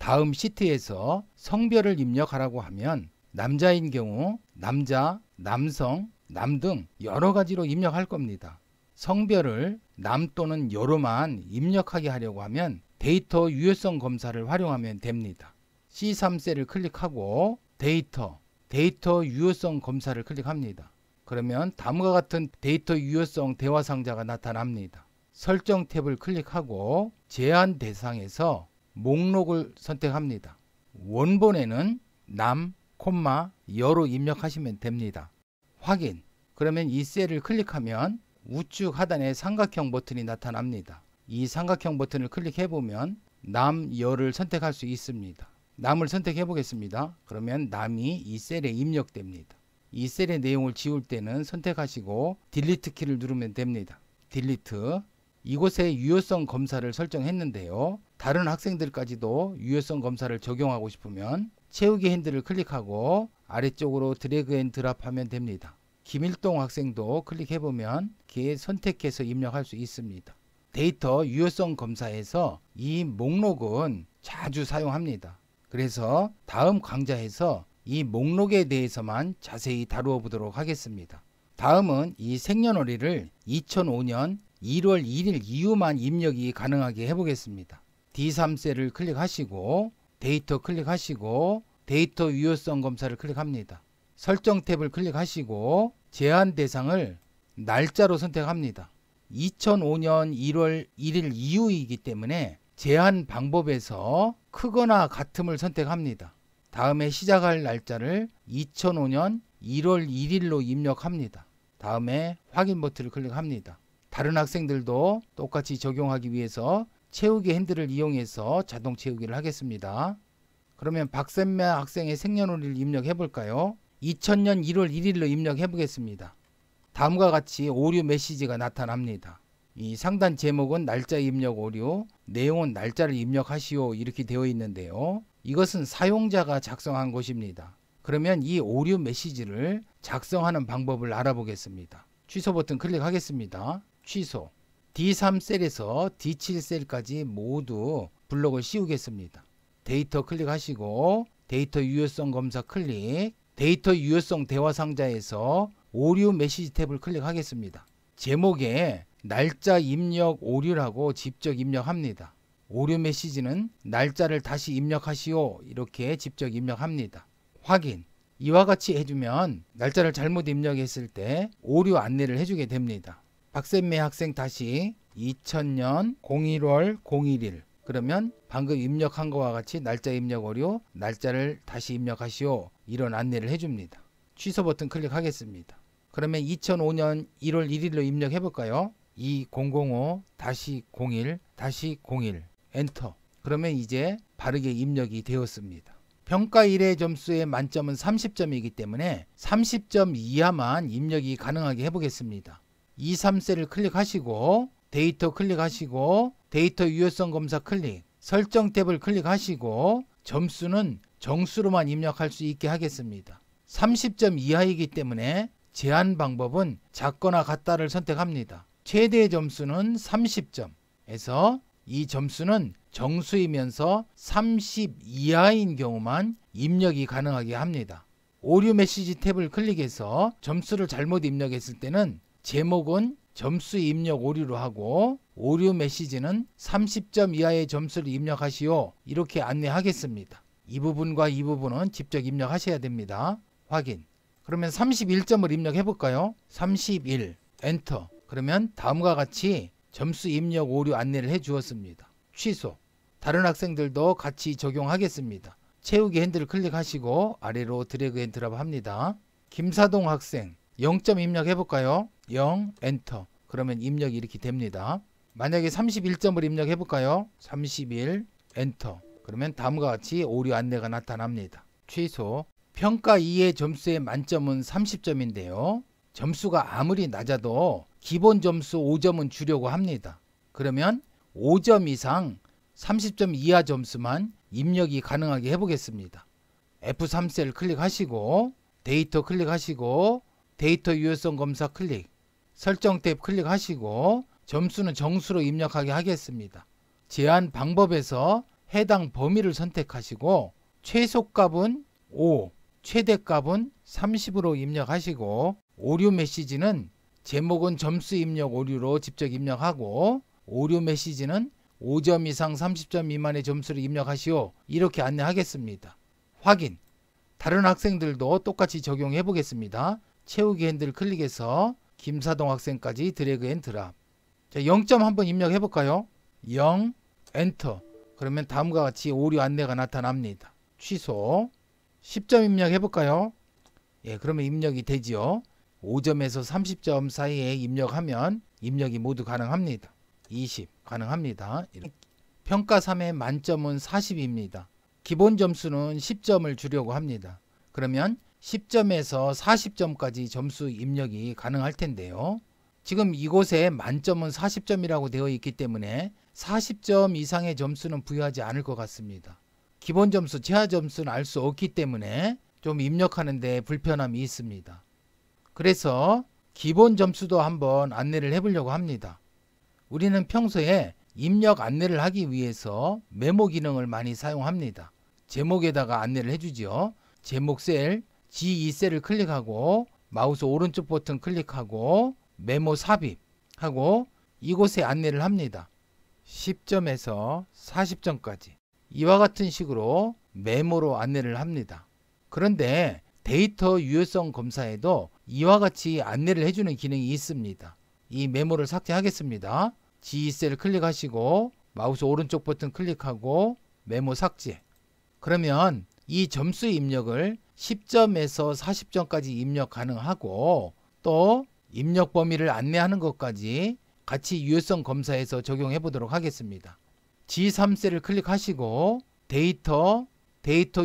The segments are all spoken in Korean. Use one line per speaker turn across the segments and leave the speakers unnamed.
다음 시트에서 성별을 입력하라고 하면 남자인 경우 남자, 남성, 남 등 여러 가지로 입력할 겁니다. 성별을 남 또는 여로만 입력하게 하려고 하면 데이터 유효성 검사를 활용하면 됩니다. C3셀을 클릭하고 데이터 유효성 검사를 클릭합니다. 그러면 다음과 같은 데이터 유효성 대화 상자가 나타납니다. 설정 탭을 클릭하고 제한 대상에서 목록을 선택합니다. 원본에는 남, 여로 입력하시면 됩니다. 확인. 그러면 이 셀을 클릭하면 우측 하단에 삼각형 버튼이 나타납니다. 이 삼각형 버튼을 클릭해 보면 남, 여를 선택할 수 있습니다. 남을 선택해 보겠습니다. 그러면 남이 이 셀에 입력됩니다. 이 셀의 내용을 지울 때는 선택하시고 딜리트 키를 누르면 됩니다. 딜리트. 이곳에 유효성 검사를 설정했는데요. 다른 학생들까지도 유효성 검사를 적용하고 싶으면 채우기 핸들을 클릭하고 아래쪽으로 드래그 앤 드랍하면 됩니다. 김일동 학생도 클릭해보면 걔 선택해서 입력할 수 있습니다. 데이터 유효성 검사에서 이 목록은 자주 사용합니다. 그래서 다음 강좌에서 이 목록에 대해서만 자세히 다루어 보도록 하겠습니다. 다음은 이 생년월일을 2005년 1월 1일 이후만 입력이 가능하게 해보겠습니다. D3셀을 클릭하시고 데이터 클릭하시고 데이터 유효성 검사를 클릭합니다. 설정 탭을 클릭하시고 제한 대상을 날짜로 선택합니다. 2005년 1월 1일 이후이기 때문에 제한 방법에서 크거나 같음을 선택합니다. 다음에 시작할 날짜를 2005년 1월 1일로 입력합니다. 다음에 확인 버튼을 클릭합니다. 다른 학생들도 똑같이 적용하기 위해서 채우기 핸들을 이용해서 자동 채우기를 하겠습니다. 그러면 박선매 학생의 생년월일을 입력해 볼까요? 2000년 1월 1일로 입력해 보겠습니다. 다음과 같이 오류 메시지가 나타납니다. 이 상단 제목은 날짜 입력 오류, 내용은 날짜를 입력하시오 이렇게 되어 있는데요. 이것은 사용자가 작성한 것입니다. 그러면 이 오류 메시지를 작성하는 방법을 알아보겠습니다. 취소 버튼 클릭하겠습니다. 취소. D3셀에서 D7셀까지 모두 블록을 씌우겠습니다. 데이터 클릭하시고 데이터 유효성 검사 클릭, 데이터 유효성 대화 상자에서 오류 메시지 탭을 클릭하겠습니다. 제목에 날짜 입력 오류라고 직접 입력합니다. 오류 메시지는 날짜를 다시 입력하시오 이렇게 직접 입력합니다. 확인. 이와 같이 해주면 날짜를 잘못 입력했을 때 오류 안내를 해주게 됩니다. 박선매 학생 다시 2000년 01월 01일 그러면 방금 입력한 것과 같이 날짜 입력 오류, 날짜를 다시 입력하시오 이런 안내를 해줍니다. 취소 버튼 클릭하겠습니다. 그러면 2005년 1월 1일로 입력해 볼까요? 2005-01-01 엔터. 그러면 이제 바르게 입력이 되었습니다. 평가 1의 점수의 만점은 30점이기 때문에 30점 이하만 입력이 가능하게 해보겠습니다. 2,3셀을 클릭하시고 데이터 클릭하시고 데이터 유효성 검사 클릭, 설정 탭을 클릭하시고 점수는 정수로만 입력할 수 있게 하겠습니다. 30점 이하이기 때문에 제한 방법은 작거나 같다를 선택합니다. 최대 점수는 30점에서 이 점수는 정수이면서 30 이하인 경우만 입력이 가능하게 합니다. 오류 메시지 탭을 클릭해서 점수를 잘못 입력했을 때는 제목은 점수 입력 오류로 하고 오류 메시지는 30점 이하의 점수를 입력하시오 이렇게 안내하겠습니다. 이 부분과 이 부분은 직접 입력하셔야 됩니다. 확인. 그러면 31점을 입력해 볼까요? 31 엔터. 그러면 다음과 같이 점수 입력 오류 안내를 해 주었습니다. 취소. 다른 학생들도 같이 적용하겠습니다. 채우기 핸들을 클릭하시고 아래로 드래그 앤 드랍 합니다. 김사동 학생 0점 입력해 볼까요? 0 엔터. 그러면 입력이 이렇게 됩니다. 만약에 31점을 입력해 볼까요? 31 엔터. 그러면 다음과 같이 오류 안내가 나타납니다. 취소. 평가 2의 점수의 만점은 30점인데요. 점수가 아무리 낮아도 기본 점수 5점은 주려고 합니다. 그러면 5점 이상 30점 이하 점수만 입력이 가능하게 해보겠습니다. F3셀 클릭하시고 데이터 클릭하시고 데이터 유효성 검사 클릭, 설정 탭 클릭하시고 점수는 정수로 입력하게 하겠습니다. 제한 방법에서 해당 범위를 선택하시고 최소값은 5, 최대값은 30으로 입력하시고 오류 메시지는 제목은 점수 입력 오류로 직접 입력하고 오류 메시지는 5점 이상 30점 미만의 점수를 입력하시오. 이렇게 안내하겠습니다. 확인. 다른 학생들도 똑같이 적용해 보겠습니다. 채우기 핸들 클릭해서 김사동 학생까지 드래그 앤 드랍. 자, 0점 한번 입력해 볼까요? 0, 엔터. 그러면 다음과 같이 오류 안내가 나타납니다. 취소. 10점 입력해 볼까요? 예, 그러면 입력이 되지요. 5점에서 30점 사이에 입력하면 입력이 모두 가능합니다. 20 가능합니다. 평가 3의 만점은 40입니다. 기본 점수는 10점을 주려고 합니다. 그러면 10점에서 40점까지 점수 입력이 가능할 텐데요. 지금 이곳에 만점은 40점이라고 되어 있기 때문에 40점 이상의 점수는 부여하지 않을 것 같습니다. 기본 점수, 최하 점수는 알 수 없기 때문에 좀 입력하는 데 불편함이 있습니다. 그래서 기본 점수도 한번 안내를 해보려고 합니다. 우리는 평소에 입력 안내를 하기 위해서 메모 기능을 많이 사용합니다. 제목에다가 안내를 해주죠. 제목 셀, G2셀을 클릭하고 마우스 오른쪽 버튼 클릭하고 메모 삽입하고 이곳에 안내를 합니다. 10점에서 40점까지 이와 같은 식으로 메모로 안내를 합니다. 그런데 데이터 유효성 검사에도 이와 같이 안내를 해주는 기능이 있습니다. 이 메모를 삭제하겠습니다. G2셀을 클릭하시고 마우스 오른쪽 버튼 클릭하고 메모 삭제. 그러면 이 점수 입력을 10점에서 40점까지 입력 가능하고 또 입력 범위를 안내하는 것까지 같이 유효성 검사에서 적용해 보도록 하겠습니다. G3셀을 클릭하시고 데이터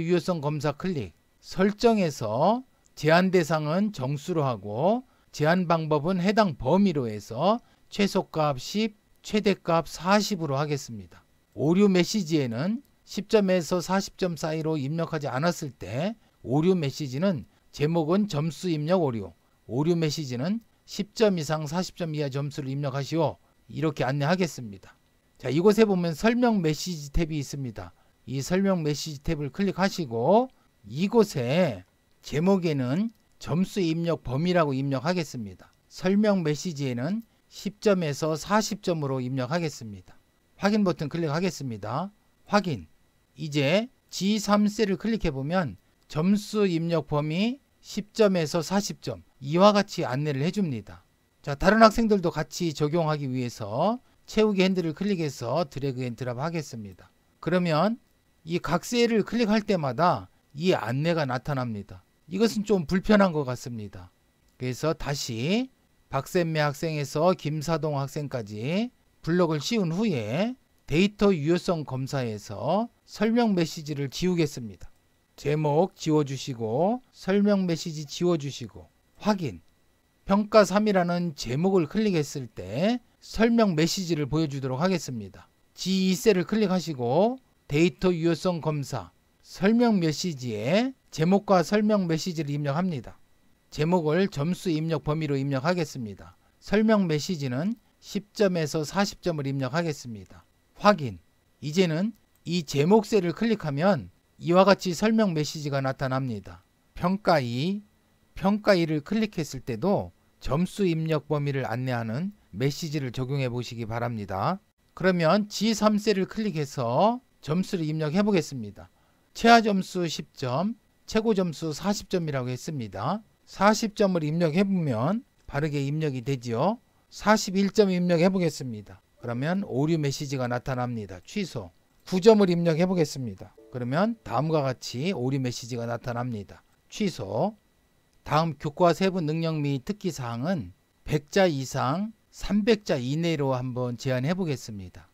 유효성 검사 클릭. 설정에서 제한 대상은 정수로 하고 제한 방법은 해당 범위로 해서 최소값 10, 최대값 40으로 하겠습니다. 오류 메시지에는 10점에서 40점 사이로 입력하지 않았을 때 오류 메시지는 제목은 점수 입력 오류, 오류 메시지는 10점 이상 40점 이하 점수를 입력하시오. 이렇게 안내하겠습니다. 자, 이곳에 보면 설명 메시지 탭이 있습니다. 이 설명 메시지 탭을 클릭하시고 이곳에 제목에는 점수 입력 범위라고 입력하겠습니다. 설명 메시지에는 10점에서 40점으로 입력하겠습니다. 확인 버튼 클릭하겠습니다. 확인. 이제 G3셀을 클릭해보면 점수 입력 범위 10점에서 40점 이와 같이 안내를 해줍니다. 자, 다른 학생들도 같이 적용하기 위해서 채우기 핸들을 클릭해서 드래그 앤 드랍 하겠습니다. 그러면 이 각 셀을 클릭할 때마다 이 안내가 나타납니다. 이것은 좀 불편한 것 같습니다. 그래서 다시 박샘매 학생에서 김사동 학생까지 블록을 씌운 후에 데이터 유효성 검사에서 설명 메시지를 지우겠습니다. 제목 지워주시고 설명 메시지 지워주시고 확인. 평가 3이라는 제목을 클릭했을 때 설명 메시지를 보여주도록 하겠습니다. G2셀을 클릭하시고 데이터 유효성 검사 설명 메시지에 제목과 설명 메시지를 입력합니다. 제목을 점수 입력 범위로 입력하겠습니다. 설명 메시지는 10점에서 40점을 입력하겠습니다. 확인. 이제는 이 제목 셀을 클릭하면 이와 같이 설명 메시지가 나타납니다. 평가 2, 평가 2를 클릭했을 때도 점수 입력 범위를 안내하는 메시지를 적용해 보시기 바랍니다. 그러면 G3셀을 클릭해서 점수를 입력해 보겠습니다. 최하 점수 10점, 최고 점수 40점이라고 했습니다. 40점을 입력해 보면 바르게 입력이 되지요. 41점 입력해 보겠습니다. 그러면 오류 메시지가 나타납니다. 취소. 9점을 입력해 보겠습니다. 그러면 다음과 같이 오류 메시지가 나타납니다. 취소. 다음 교과 세부 능력 및 특기사항은 100자 이상 300자 이내로 한번 제한해 보겠습니다.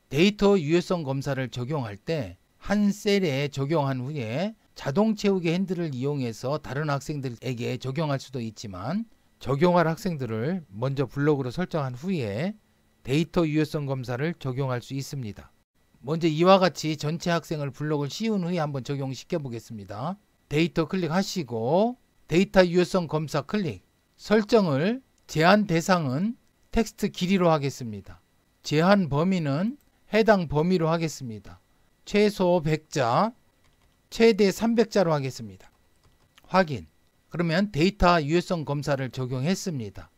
데이터 유효성 검사를 적용할 때 한 셀에 적용한 후에 자동 채우기 핸들을 이용해서 다른 학생들에게 적용할 수도 있지만 적용할 학생들을 먼저 블록으로 설정한 후에 데이터 유효성 검사를 적용할 수 있습니다. 먼저 이와 같이 전체 학생을 블록을 씌운 후에 한번 적용시켜 보겠습니다. 데이터 클릭하시고 데이터 유효성 검사 클릭. 설정을 제한 대상은 텍스트 길이로 하겠습니다. 제한 범위는 해당 범위로 하겠습니다. 최소 100자, 최대 300자로 하겠습니다. 확인. 그러면 데이터 유효성 검사를 적용했습니다.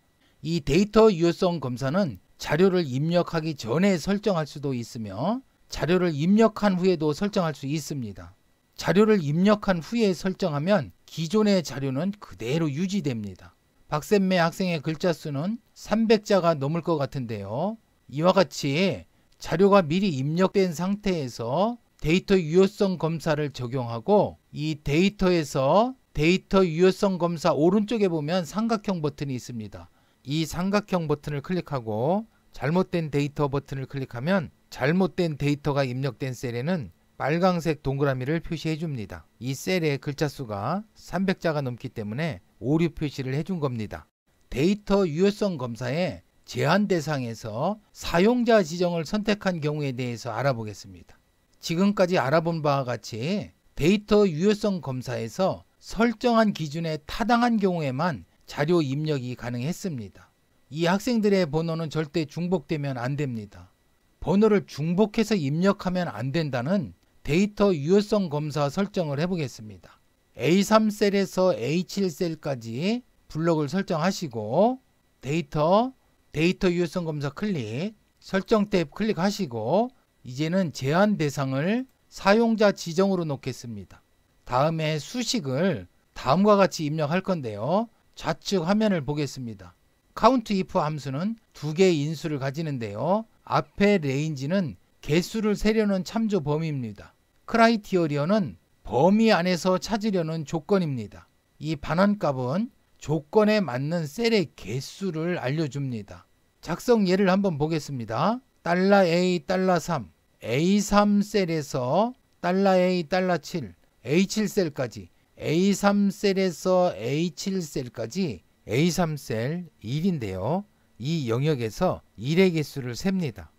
이 데이터 유효성 검사는 자료를 입력하기 전에 설정할 수도 있으며 자료를 입력한 후에도 설정할 수 있습니다. 자료를 입력한 후에 설정하면 기존의 자료는 그대로 유지됩니다. 박샘매 학생의 글자 수는 300자가 넘을 것 같은데요. 이와 같이 자료가 미리 입력된 상태에서 데이터 유효성 검사를 적용하고 이 데이터에서 데이터 유효성 검사 오른쪽에 보면 삼각형 버튼이 있습니다. 이 삼각형 버튼을 클릭하고 잘못된 데이터 버튼을 클릭하면 잘못된 데이터가 입력된 셀에는 빨강색 동그라미를 표시해 줍니다. 이 셀의 글자 수가 300자가 넘기 때문에 오류 표시를 해준 겁니다. 데이터 유효성 검사의 제한 대상에서 사용자 지정을 선택한 경우에 대해서 알아보겠습니다. 지금까지 알아본 바와 같이 데이터 유효성 검사에서 설정한 기준에 타당한 경우에만 자료 입력이 가능했습니다. 이 학생들의 번호는 절대 중복되면 안 됩니다. 번호를 중복해서 입력하면 안 된다는 데이터 유효성 검사 설정을 해보겠습니다. A3셀에서 A7셀까지 블록을 설정하시고 데이터 유효성 검사 클릭, 설정 탭 클릭하시고 이제는 제한 대상을 사용자 지정으로 놓겠습니다. 다음에 수식을 다음과 같이 입력할 건데요. 좌측 화면을 보겠습니다. countIF 함수는 두 개의 인수를 가지는데요. 앞에 레인지는 개수를 세려는 참조 범위입니다. 크라이티어리어는 범위 안에서 찾으려는 조건입니다. 이 반환값은 조건에 맞는 셀의 개수를 알려줍니다. 작성 예를 한번 보겠습니다. $A, $3, A3 셀에서 $A, $7, A7 셀까지, A3 셀에서 A7 셀까지 A3 셀 1인데요. 이 영역에서 1의 개수를 셉니다.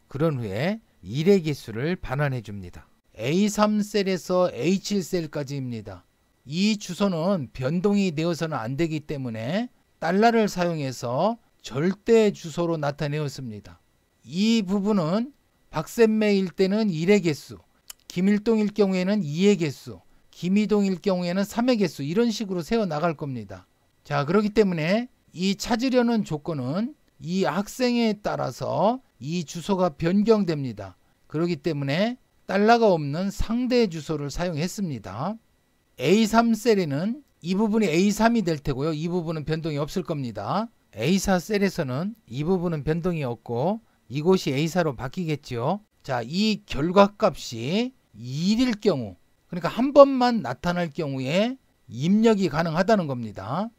그런 후에 1의 개수를 반환해 줍니다. A3 셀에서 A7 셀까지입니다. 이 주소는 변동이 되어서는 안 되기 때문에 달러를 사용해서 절대 주소로 나타내었습니다. 이 부분은 박샘매일 때는 1의 개수, 김일동일 경우에는 2의 개수, 김희동일 경우에는 3의 개수 이런 식으로 세워 나갈 겁니다. 자, 그렇기 때문에 이 찾으려는 조건은 이 학생에 따라서 이 주소가 변경됩니다. 그렇기 때문에 달러가 없는 상대 주소를 사용했습니다. A3 셀에는 이 부분이 A3이 될 테고요. 이 부분은 변동이 없을 겁니다. A4 셀에서는 이 부분은 변동이 없고 이곳이 A4로 바뀌겠죠. 자, 이 결과값이 1일 경우, 그러니까 한 번만 나타날 경우에 입력이 가능하다는 겁니다.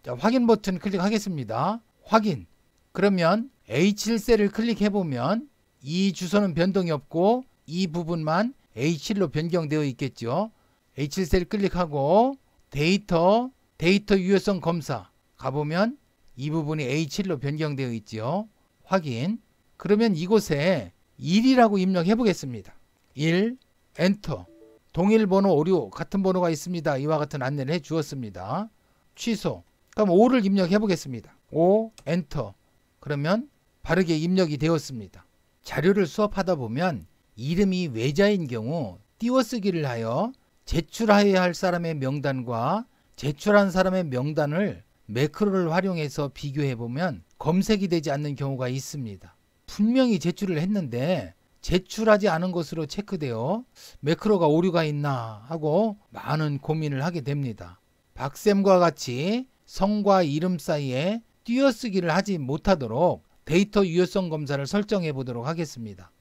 자, 확인 버튼 클릭하겠습니다. 확인. 그러면 A7 셀을 클릭해 보면 이 주소는 변동이 없고 이 부분만 A7로 변경되어 있겠죠. A7 셀 클릭하고 데이터 유효성 검사 가보면 이 부분이 A7로 변경되어 있죠. 확인. 그러면 이곳에 1이라고 입력해 보겠습니다. 1 엔터. 동일 번호 오류 같은 번호가 있습니다. 이와 같은 안내를 해 주었습니다. 취소. 그럼 5를 입력해 보겠습니다. 5 엔터. 그러면 바르게 입력이 되었습니다. 자료를 수업하다 보면 이름이 외자인 경우 띄워쓰기를 하여 제출해야 할 사람의 명단과 제출한 사람의 명단을 매크로를 활용해서 비교해 보면 검색이 되지 않는 경우가 있습니다. 분명히 제출을 했는데 제출하지 않은 것으로 체크되어 매크로가 오류가 있나 하고 많은 고민을 하게 됩니다. 박쌤과 같이 성과 이름 사이에 띄어쓰기를 하지 못하도록 데이터 유효성 검사를 설정해 보도록 하겠습니다.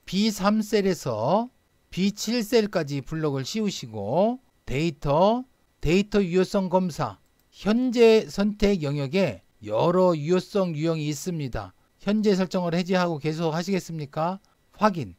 B3셀에서 B7셀까지 블록을 씌우시고 데이터 유효성 검사 현재 선택 영역에 여러 유효성 유형이 있습니다. 현재 설정을 해제하고 계속 하시겠습니까? 확인.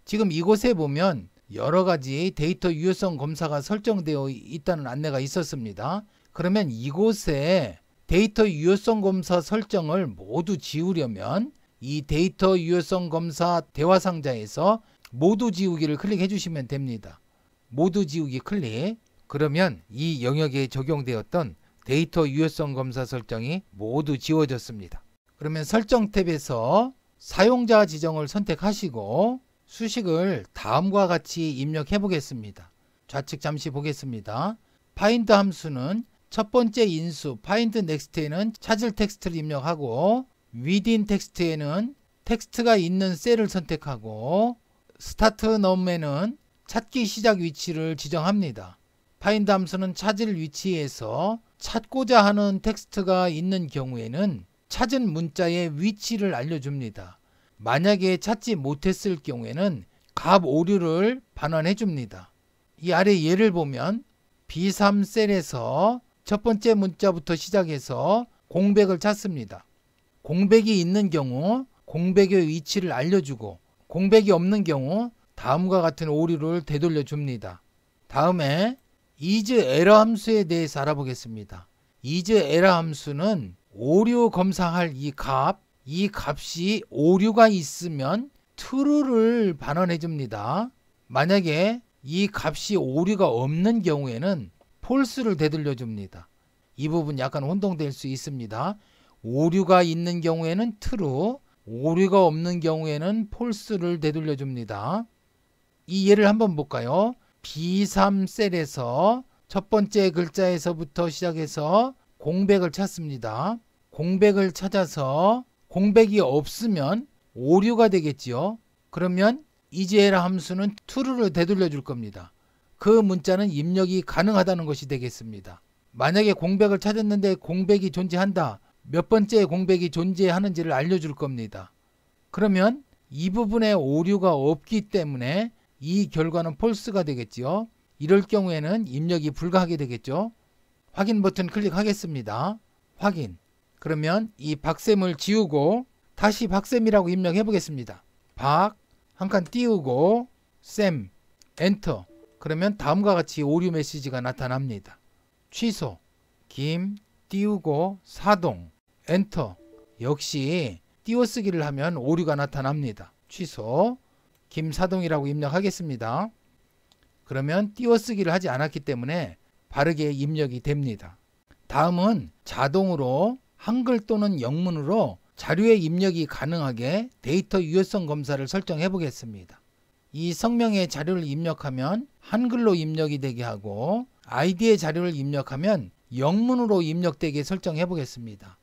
지금 이곳에 보면 여러 가지 데이터 유효성 검사가 설정되어 있다는 안내가 있었습니다. 그러면 이곳에 데이터 유효성 검사 설정을 모두 지우려면 이 데이터 유효성 검사 대화 상자에서 모두 지우기를 클릭해 주시면 됩니다. 모두 지우기 클릭. 그러면 이 영역에 적용되었던 데이터 유효성 검사 설정이 모두 지워졌습니다. 그러면 설정 탭에서 사용자 지정을 선택하시고 수식을 다음과 같이 입력해 보겠습니다. 좌측 잠시 보겠습니다. find 함수는 첫 번째 인수 find next에는 찾을 텍스트를 입력하고 within 텍스트에는 텍스트가 있는 셀을 선택하고 start num에는 찾기 시작 위치를 지정합니다. find 함수는 찾을 위치에서 찾고자 하는 텍스트가 있는 경우에는 찾은 문자의 위치를 알려줍니다. 만약에 찾지 못했을 경우에는 값 오류를 반환해 줍니다. 이 아래 예를 보면 B3 셀에서 첫 번째 문자부터 시작해서 공백을 찾습니다. 공백이 있는 경우 공백의 위치를 알려주고 공백이 없는 경우 다음과 같은 오류를 되돌려 줍니다. 다음에 isError 함수에 대해서 알아보겠습니다. isError 함수는 오류 검사할 이 값이 오류가 있으면 true를 반환해 줍니다. 만약에 이 값이 오류가 없는 경우에는 false를 되돌려 줍니다. 이 부분 약간 혼동될 수 있습니다. 오류가 있는 경우에는 true, 오류가 없는 경우에는 false를 되돌려 줍니다. 이 예를 한번 볼까요? B3 셀에서 첫 번째 글자에서부터 시작해서 공백을 찾습니다. 공백을 찾아서 공백이 없으면 오류가 되겠지요. 그러면 isError 함수는 true를 되돌려 줄 겁니다. 그 문자는 입력이 가능하다는 것이 되겠습니다. 만약에 공백을 찾았는데 공백이 존재한다. 몇 번째 공백이 존재하는지를 알려줄 겁니다. 그러면 이 부분에 오류가 없기 때문에 이 결과는 false가 되겠지요. 이럴 경우에는 입력이 불가하게 되겠죠. 확인 버튼 클릭하겠습니다. 확인. 그러면 이 박샘을 지우고 다시 박샘이라고 입력해 보겠습니다. 박 한 칸 띄우고 샘 엔터. 그러면 다음과 같이 오류 메시지가 나타납니다. 취소 김 띄우고 사동 엔터. 역시 띄워쓰기를 하면 오류가 나타납니다. 취소 김사동이라고 입력하겠습니다. 그러면 띄워쓰기를 하지 않았기 때문에 바르게 입력이 됩니다. 다음은 자동으로 한글 또는 영문으로 자료의 입력이 가능하게 데이터 유효성 검사를 설정해 보겠습니다. 이 성명의 자료를 입력하면 한글로 입력이 되게 하고 아이디의 자료를 입력하면 영문으로 입력되게 설정해 보겠습니다.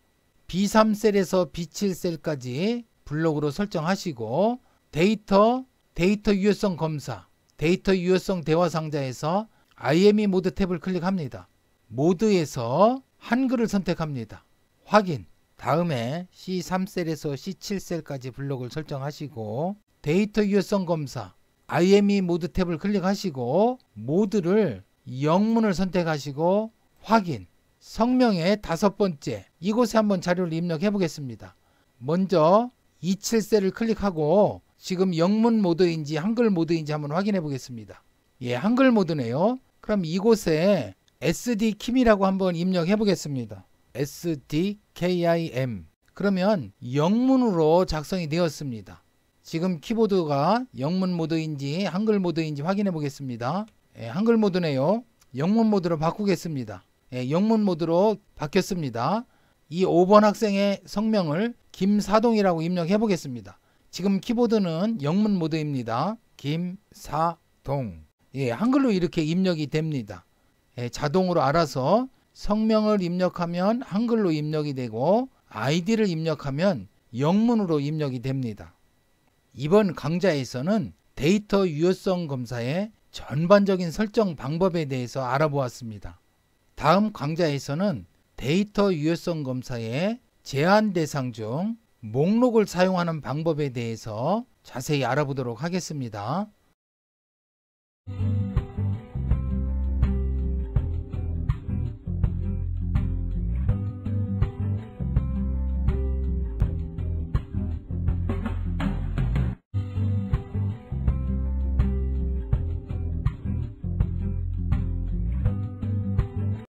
B3 셀에서 B7 셀까지 블록으로 설정하시고 데이터 유효성 검사, 데이터 유효성 대화 상자에서 IME 모드 탭을 클릭합니다. 모드에서 한글을 선택합니다. 확인. 다음에 C3셀에서 C7셀까지 블록을 설정하시고 데이터 유효성 검사, IME 모드 탭을 클릭하시고 모드를 영문을 선택하시고 확인. 성명의 다섯 번째 이곳에 한번 자료를 입력해 보겠습니다. 먼저 27셀을 클릭하고 지금 영문 모드인지 한글 모드인지 한번 확인해 보겠습니다. 예, 한글 모드네요. 그럼 이곳에 SDKIM이라고 한번 입력해 보겠습니다. SDKIM. 그러면 영문으로 작성이 되었습니다. 지금 키보드가 영문 모드인지 한글 모드인지 확인해 보겠습니다. 예, 한글 모드네요. 영문 모드로 바꾸겠습니다. 예, 영문 모드로 바뀌었습니다. 이 5번 학생의 성명을 김사동이라고 입력해 보겠습니다. 지금 키보드는 영문 모드입니다. 김사동. 예, 한글로 이렇게 입력이 됩니다. 예, 자동으로 알아서 성명을 입력하면 한글로 입력이 되고 아이디를 입력하면 영문으로 입력이 됩니다. 이번 강좌에서는 데이터 유효성 검사의 전반적인 설정 방법에 대해서 알아보았습니다. 다음 강좌에서는 데이터 유효성 검사의 제한 대상 중 목록을 사용하는 방법에 대해서 자세히 알아보도록 하겠습니다.